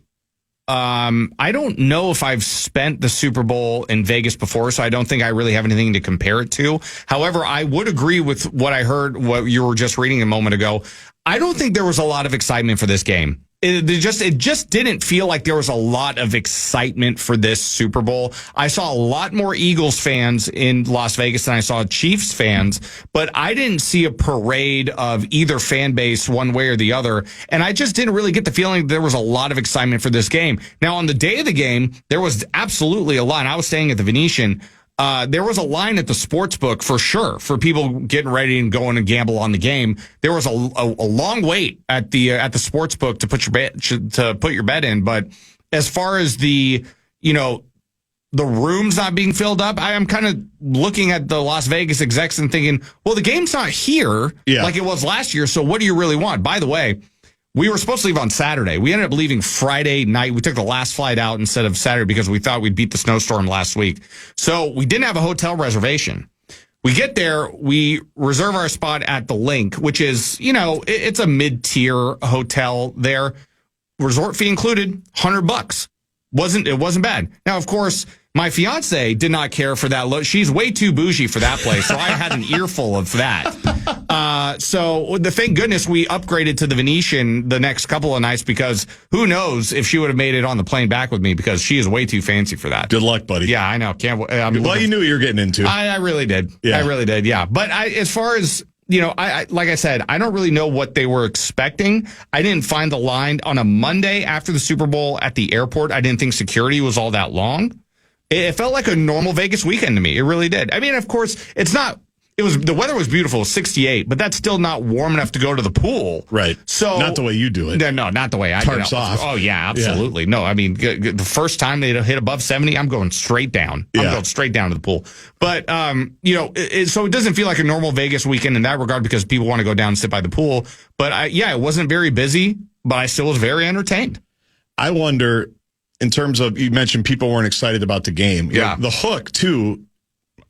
I don't know if I've spent the Super Bowl in Vegas before, so I don't think I really have anything to compare it to. However, I would agree with what I heard, what you were just reading a moment ago. I don't think there was a lot of excitement for this game. It just didn't feel like there was a lot of excitement for this Super Bowl. I saw a lot more Eagles fans in Las Vegas than I saw Chiefs fans, but I didn't see a parade of either fan base one way or the other. And I just didn't really get the feeling there was a lot of excitement for this game. Now, on the day of the game, there was absolutely a line. I was staying at the Venetian. There was a line at the sports book for sure for people getting ready and going to gamble on the game. There was a long wait at the sports book to put your bet in. But as far as the rooms not being filled up, I am kind of looking at the Las Vegas execs and thinking, well, the game's not here like it was last year. So what do you really want? By the way, we were supposed to leave on Saturday. We ended up leaving Friday night. We took the last flight out instead of Saturday because we thought we'd beat the snowstorm last week. So we didn't have a hotel reservation. We get there, we reserve our spot at the Link, which is, it's a mid-tier hotel there. Resort fee included, $100. It wasn't bad. Now, of course, my fiance did not care for that. She's way too bougie for that place, so I had an earful of that. So thank goodness we upgraded to the Venetian the next couple of nights because who knows if she would have made it on the plane back with me because she is way too fancy for that. Good luck, buddy. Yeah, I know. Well, you knew what you were getting into. I really did. Yeah. I really did. Yeah. But as far as, I like I said, I don't really know what they were expecting. I didn't find the line on a Monday after the Super Bowl at the airport. I didn't think security was all that long. It felt like a normal Vegas weekend to me. It really did. I mean, of course, the weather was beautiful, 68, but that's still not warm enough to go to the pool. Right. So not the way you do it. No, not the way I do it. Tarps off. Oh, yeah, absolutely. Yeah. No, I mean, the first time they hit above 70, I'm going straight down. I'm going straight down to the pool. But, so it doesn't feel like a normal Vegas weekend in that regard because people want to go down and sit by the pool. But, it wasn't very busy, but I still was very entertained. I wonder, in terms of, you mentioned people weren't excited about the game. Yeah. The hook, too,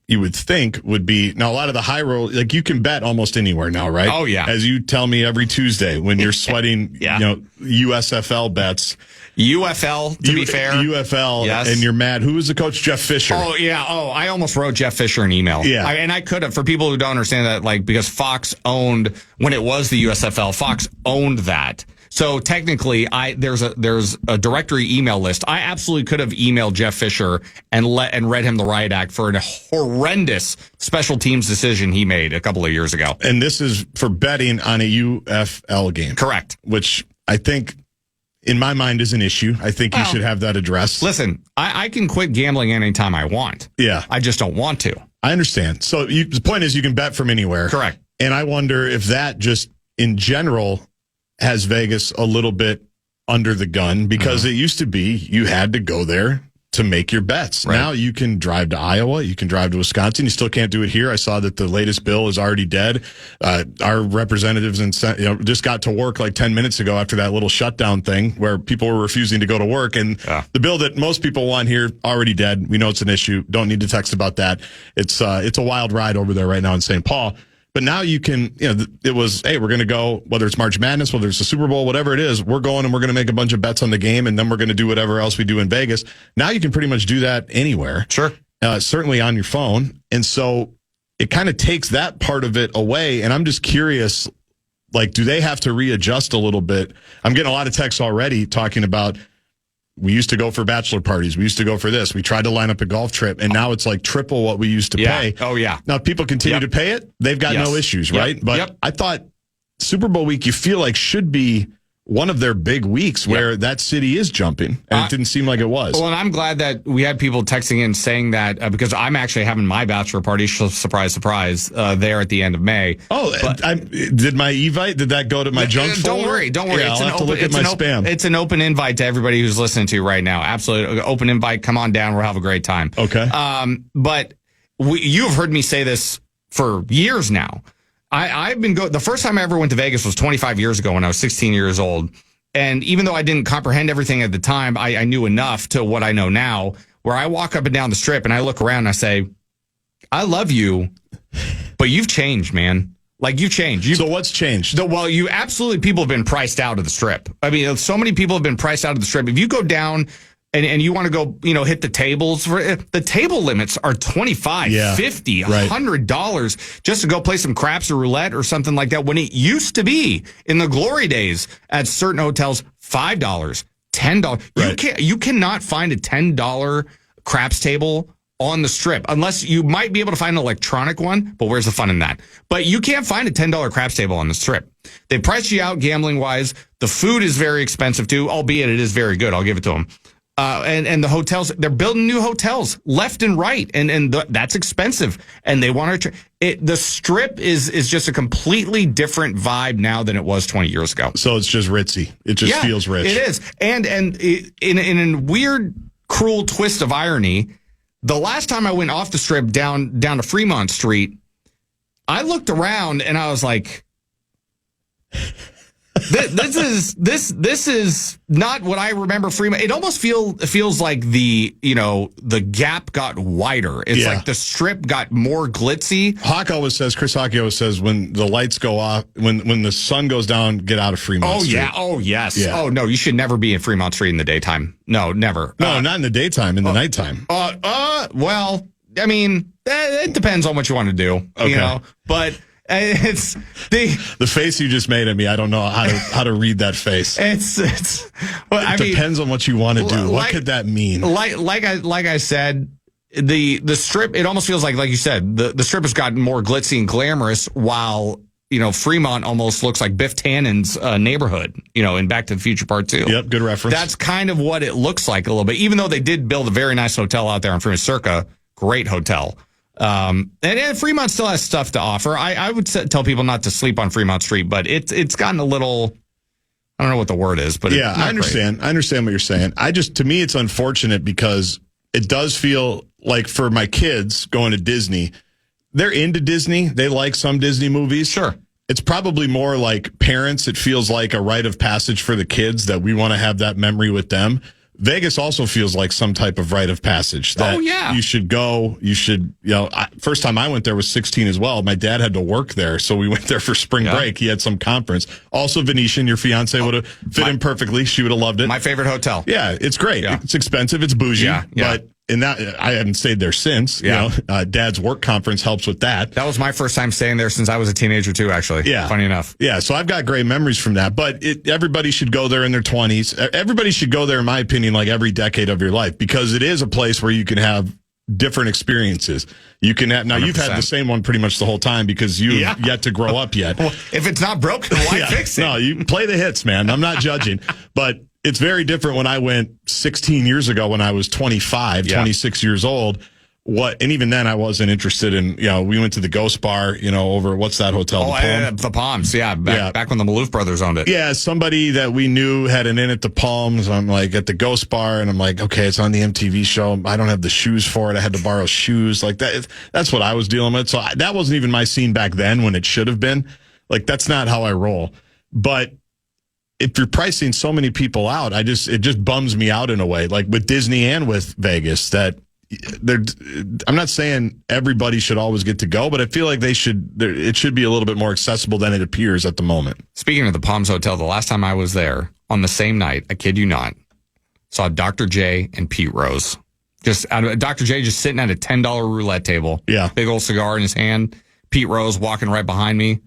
you would think would be, now a lot of the high roll, like you can bet almost anywhere now, right? Oh, yeah. As you tell me every Tuesday when you're sweating, USFL bets. UFL, to be fair. UFL, yes. And you're mad. Who was the coach? Jeff Fisher. Oh, yeah. Oh, I almost wrote Jeff Fisher an email. Yeah. And I could have, for people who don't understand that, because Fox owned, when it was the USFL, Fox owned that. So technically, there's a directory email list. I absolutely could have emailed Jeff Fisher and read him the riot act for a horrendous special teams decision he made a couple of years ago. And this is for betting on a UFL game. Correct. Which I think, in my mind, is an issue. I think you should have that addressed. Listen, I can quit gambling anytime I want. Yeah. I just don't want to. I understand. So the point is you can bet from anywhere. Correct. And I wonder if that just, in general, has Vegas a little bit under the gun because it used to be you had to go there to make your bets. Right. Now you can drive to Iowa, you can drive to Wisconsin. You still can't do it here. I saw that the latest bill is already dead. Our representatives just got to work like 10 minutes ago after that little shutdown thing where people were refusing to go to work. And the bill that most people want here already dead. We know it's an issue. Don't need to text about that. It's a wild ride over there right now in St. Paul. But now you can, it was, hey, we're going to go, whether it's March Madness, whether it's the Super Bowl, whatever it is, we're going and we're going to make a bunch of bets on the game, and then we're going to do whatever else we do in Vegas. Now you can pretty much do that anywhere. Sure. Certainly on your phone. And so it kind of takes that part of it away. And I'm just curious, do they have to readjust a little bit? I'm getting a lot of texts already talking about, we used to go for bachelor parties. We used to go for this. We tried to line up a golf trip, and now it's like triple what we used to pay. Oh, yeah. Now, if people continue to pay it, they've got no issues, right? But I thought Super Bowl week, you feel like should be one of their big weeks where that city is jumping, and it didn't seem like it was. Well, and I'm glad that we had people texting in saying that because I'm actually having my bachelor party, surprise, surprise, there at the end of May. Oh, did my Evite, did that go to my junk folder? Don't worry. Yeah, I'll have to look at my spam. It's an open invite to everybody who's listening to right now. Absolutely. Open invite. Come on down. We'll have a great time. Okay. But you've heard me say this for years now. I've been the first time I ever went to Vegas was 25 years ago when I was 16 years old. And even though I didn't comprehend everything at the time, I knew enough to what I know now, where I walk up and down the strip and I look around and I say, I love you, but you've changed, man. Like, you've changed. So what's changed? People have been priced out of the strip. I mean, so many people have been priced out of the strip. If you go down and you want to go, hit the tables, the table limits are $25, $50, $100 just to go play some craps or roulette or something like that. When it used to be in the glory days at certain hotels, $5, $10. Right. You cannot find a $10 craps table on the strip, unless you might be able to find an electronic one, but where's the fun in that? But you can't find a $10 craps table on the strip. They price you out gambling-wise. The food is very expensive, too, albeit it is very good. I'll give it to them. And the hotels, they're building new hotels left and right, and that's expensive. And they want to. The strip is just a completely different vibe now than it was 20 years ago. So it's just ritzy. It just feels rich. It is, and in a weird, cruel twist of irony, the last time I went off the strip down to Fremont Street, I looked around and I was like, This is not what I remember Fremont. It almost feels like the gap got wider. It's like the strip got more glitzy. Chris Hawk always says, when the lights go off, when the sun goes down, get out of Fremont Street. Yeah. Oh, yes. Yeah. Oh, no, you should never be in Fremont Street in the daytime. No, never. No, not in the daytime, in the nighttime. Well, I mean, it depends on what you want to do. Okay. But it's the face you just made at me. I don't know how to read that face. It depends on what you want to do. What could that mean? Like I said, the strip. It almost feels like you said, the strip has gotten more glitzy and glamorous, while Fremont almost looks like Biff Tannen's neighborhood. In Back to the Future Part 2. Yep, good reference. That's kind of what it looks like a little bit. Even though they did build a very nice hotel out there on Fremont Circa, great hotel. And Fremont still has stuff to offer. I would tell people not to sleep on Fremont Street, but it's gotten a little, I don't know what the word is, but yeah, I understand. Great. I understand what you're saying. To me, it's unfortunate because it does feel like for my kids going to Disney, they're into Disney. They like some Disney movies. Sure. It's probably more like parents. It feels like a rite of passage for the kids that we want to have that memory with them. Vegas also feels like some type of rite of passage that you should go. You should, first time I went there was 16 as well. My dad had to work there, so we went there for spring break. He had some conference. Also, Venetian, your fiance would have fit in perfectly. She would have loved it. My favorite hotel. Yeah, it's great. Yeah. It's expensive. It's bougie. But in that, I haven't stayed there since. Dad's work conference helps with that. That was my first time staying there since I was a teenager too, actually. Yeah. Funny enough. Yeah, so I've got great memories from that. But everybody should go there in their 20s. Everybody should go there, in my opinion, like every decade of your life, because it is a place where you can have different experiences. You can have, now 100%. You've had the same one pretty much the whole time because you've yet to grow up yet. Well, if it's not broken, why fix it? No, you play the hits, man. I'm not judging. But it's very different when I went 16 years ago when I was 26 years old. And even then I wasn't interested in, we went to the Ghost Bar, over, what's that hotel? The Palms. Back when the Maloof brothers owned it. Yeah. Somebody that we knew had an inn at the Palms. I'm like at the Ghost Bar and I'm like, okay, it's on the MTV show. I don't have the shoes for it. I had to borrow shoes like that. That's what I was dealing with. So that wasn't even my scene back then when it should have been. Like, that's not how I roll. But if you're pricing so many people out, it just bums me out in a way, like with Disney and with Vegas, that I'm not saying everybody should always get to go, but I feel like it should be a little bit more accessible than it appears at the moment. Speaking of the Palms Hotel, the last time I was there, on the same night, I kid you not, saw Dr. J and Pete Rose. Dr. J just sitting at a $10 roulette table. Yeah. Big old cigar in his hand. Pete Rose walking right behind me.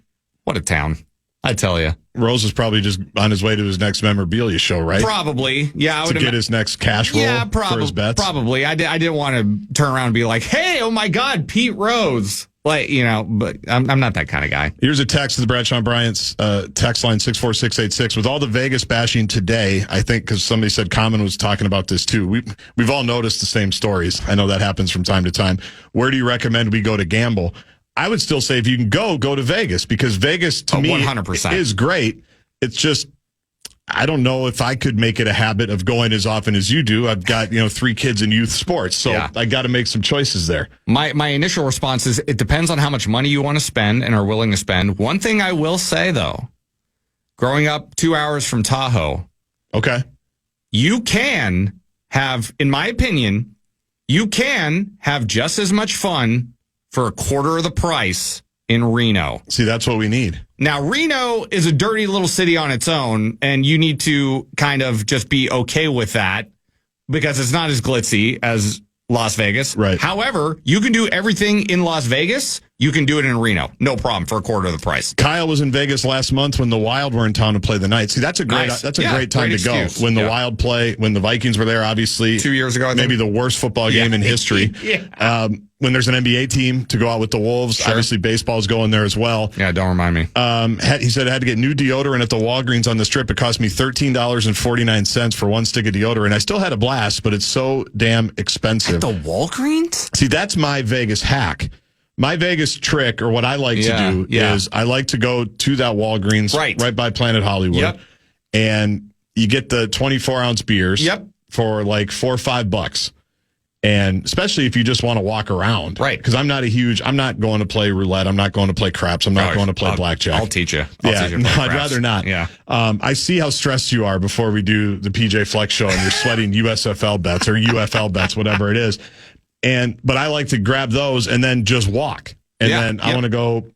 What a town. I tell you. Rose is probably just on his way to his next memorabilia show, right? Probably, yeah. To get his next cash roll for his bets? Probably. I didn't want to turn around and be like, hey, oh my God, Pete Rose. But I'm not that kind of guy. Here's a text to the Bradshaw and Bryant's text line 64686. With all the Vegas bashing today, I think, because somebody said Common was talking about this too, we've all noticed the same stories. I know that happens from time to time. Where do you recommend we go to gamble? I would still say if you can go to Vegas, because Vegas to me 100%. Is great. It's just, I don't know if I could make it a habit of going as often as you do. I've got, 3 kids in youth sports, so I got to make some choices there. My initial response is it depends on how much money you want to spend and are willing to spend. One thing I will say, though, growing up 2 hours from Tahoe, okay, you can have, in my opinion, you can have just as much fun for a quarter of the price in Reno. See, that's what we need. Now, Reno is a dirty little city on its own, and you need to kind of just be okay with that because it's not as glitzy as Las Vegas. Right. However, you can do everything in Las Vegas. You can do it in Reno. No problem for a quarter of the price. Kyle was in Vegas last month when the Wild were in town to play the night. See, that's a great great time to go. When the Wild play, when the Vikings were there, obviously 2 years ago, maybe the worst football game in history. When there's an NBA team to go out with the Wolves, obviously baseball's going there as well. Yeah, don't remind me. He said I had to get new deodorant at the Walgreens on this trip. It cost me $13.49 for one stick of deodorant. I still had a blast, but it's so damn expensive. At the Walgreens? See, that's my Vegas hack. My Vegas trick, or what I like to do, is I like to go to that Walgreens right by Planet Hollywood, and you get the 24-ounce beers for like $4 or $5. And especially if you just want to walk around. Right. Because I'm not going to play roulette. I'm not going to play craps. I'm not going to play blackjack. I'll teach you. I'd rather not. Yeah. I see how stressed you are before we do the PJ Flex show and you're sweating USFL bets or UFL bets, whatever it is. But I like to grab those and then just walk. And then I'm going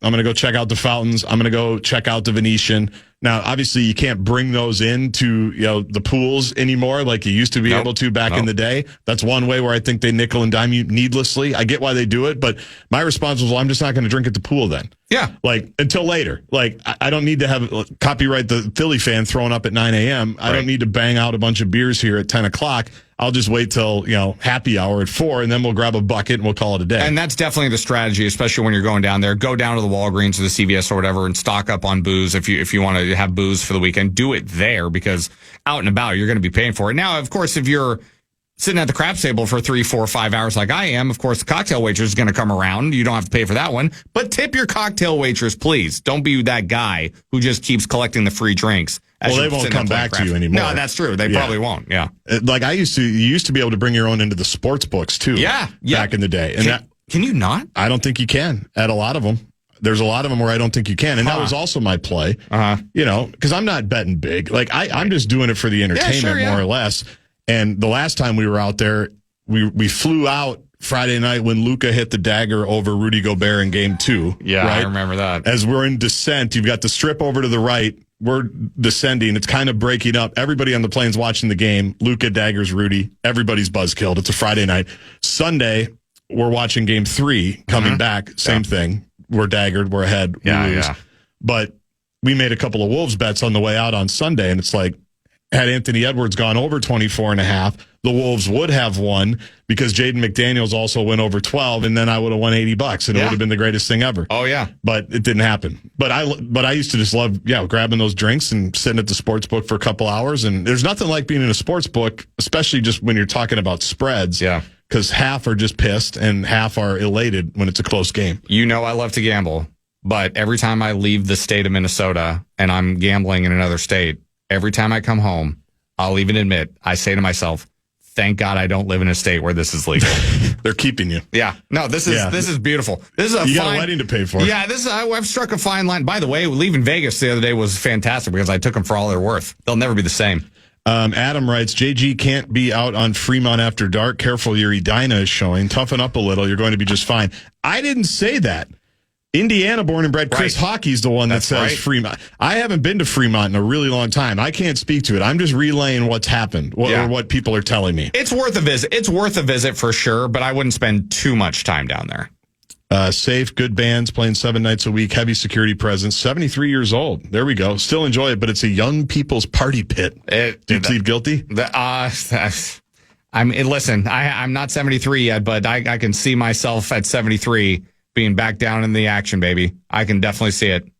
to go check out the fountains. I'm going to go check out the Venetian. Now, obviously, you can't bring those into the pools anymore like you used to be able to back in the day. That's one way where I think they nickel and dime you needlessly. I get why they do it, but my response was, well, I'm just not going to drink at the pool then. Yeah. Like, until later. Like, I don't need to have copyright the Philly fan throwing up at 9 a.m. I don't need to bang out a bunch of beers here at 10 o'clock. I'll just wait till, happy hour at 4, and then we'll grab a bucket and we'll call it a day. And that's definitely the strategy, especially when you're going down there. Go down to the Walgreens or the CVS or whatever and stock up on booze if you want to have booze for the weekend. Do it there because out and about, you're going to be paying for it. Now, of course, if you're sitting at the craps table for 3, 4, 5 hours like I am, of course, the cocktail waitress is going to come around. You don't have to pay for that one. But tip your cocktail waitress, please. Don't be that guy who just keeps collecting the free drinks. Well, they won't come back to you anymore. No, that's true. They probably won't. Yeah. Like you used to be able to bring your own into the sports books too. Yeah. Back in the day. And can you not? I don't think you can at a lot of them. There's a lot of them where I don't think you can. And that was also my play, because I'm not betting big. Like I'm just doing it for the entertainment more or less. And the last time we were out there, we flew out Friday night when Luka hit the dagger over Rudy Gobert in game 2. Yeah, right? I remember that. As we're in descent, you've got the strip over to the right. We're descending. It's kind of breaking up. Everybody on the plane's watching the game. Luka daggers Rudy. Everybody's buzzkilled. It's a Friday night. Sunday, we're watching game 3 coming back. Same thing. We're daggered. We're ahead. We lose. But we made a couple of Wolves bets on the way out on Sunday, and it's like, had Anthony Edwards gone over 24.5, the Wolves would have won because Jaden McDaniels also went over 12, and then I would have won $80, and it would have been the greatest thing ever. Oh yeah, but it didn't happen. But I used to just love grabbing those drinks and sitting at the sports book for a couple hours. And there's nothing like being in a sports book, especially just when you're talking about spreads. Yeah, because half are just pissed and half are elated when it's a close game. I love to gamble, but every time I leave the state of Minnesota and I'm gambling in another state. Every time I come home, I'll even admit, I say to myself, thank God I don't live in a state where this is legal. They're keeping you. Yeah. No, this is beautiful. This is you got a wedding to pay for. Yeah, I've struck a fine line. By the way, leaving Vegas the other day was fantastic because I took them for all they're worth. They'll never be the same. Adam writes, JG can't be out on Fremont after dark. Careful, your Edina is showing. Toughen up a little. You're going to be just fine. I didn't say that. Indiana born and bred Chris Hockey's the one that says Fremont. I haven't been to Fremont in a really long time. I can't speak to it. I'm just relaying what's happened or what people are telling me. It's worth a visit. It's worth a visit for sure, but I wouldn't spend too much time down there. Safe, good bands, playing 7 nights a week, heavy security presence, 73 years old. There we go. Still enjoy it, but it's a young people's party pit. Do you plead guilty? Listen, I'm not 73 yet, but I can see myself at 73 being back down in the action, baby. I can definitely see it.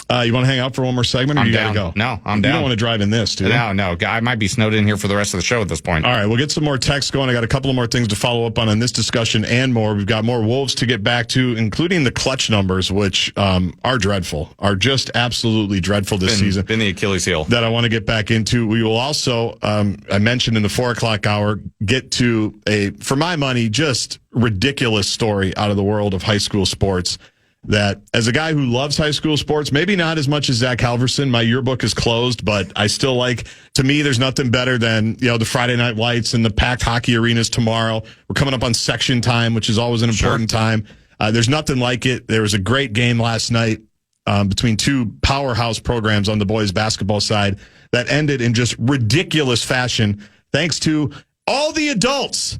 You want to hang out for one more segment, or I'm you down. Gotta go? No, I'm down. You don't want to drive in this, do you? No. I might be snowed in here for the rest of the show at this point. All right, we'll get some more texts going. I got a couple of more things to follow up on this discussion and more. We've got more Wolves to get back to, including the clutch numbers, which are dreadful, are just absolutely dreadful this season. Been the Achilles heel. That I want to get back into. We will also, I mentioned in the 4 o'clock hour, get to for my money, just ridiculous story out of the world of high school sports. that as a guy who loves high school sports, maybe not as much as Zach Halverson, my yearbook is closed, but I still like, to me, there's nothing better than, the Friday night lights and the packed hockey arenas tomorrow. We're coming up on section time, which is always an important time. There's nothing like it. There was a great game last night between two powerhouse programs on the boys basketball side that ended in just ridiculous fashion, thanks to all the adults.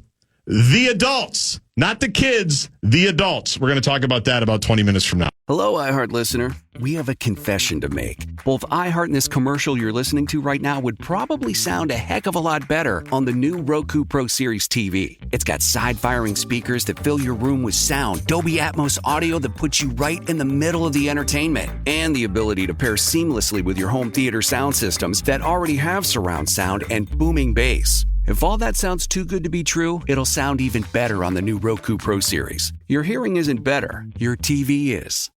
The adults, not the kids, the adults. We're going to talk about that about 20 minutes from now. Hello, iHeart listener. We have a confession to make. Both iHeart and this commercial you're listening to right now would probably sound a heck of a lot better on the new Roku Pro Series TV. It's got side-firing speakers that fill your room with sound, Dolby Atmos audio that puts you right in the middle of the entertainment, and the ability to pair seamlessly with your home theater sound systems that already have surround sound and booming bass. If all that sounds too good to be true, it'll sound even better on the new Roku Pro Series. Your hearing isn't better, your TV is.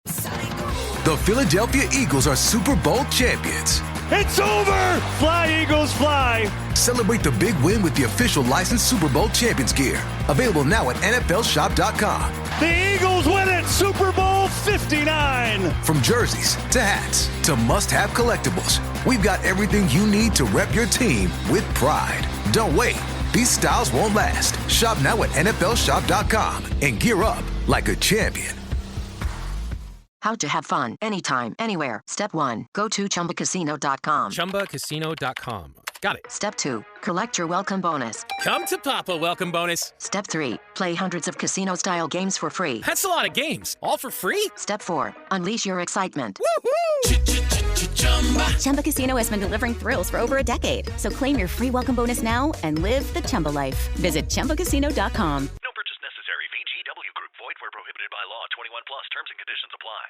The Philadelphia Eagles are Super Bowl champions. It's over! Fly, Eagles, fly! Celebrate the big win with the official licensed Super Bowl champions gear. Available now at NFLshop.com. The Eagles win it! Super Bowl 59! From jerseys to hats to must-have collectibles, we've got everything you need to rep your team with pride. Don't wait. These styles won't last. Shop now at NFLshop.com and gear up like a champion. How to have fun anytime, anywhere. Step 1. Go to ChumbaCasino.com. ChumbaCasino.com. Got it. Step 2. Collect your welcome bonus. Come to Papa welcome bonus. Step 3. Play hundreds of casino-style games for free. That's a lot of games. All for free? Step 4. Unleash your excitement. Woohoo! Chumba Casino has been delivering thrills for over a decade. So claim your free welcome bonus now and live the Chumba life. Visit ChumbaCasino.com. No purchase necessary. VGW Group. Void where prohibited by law. 21 plus. Terms and conditions apply.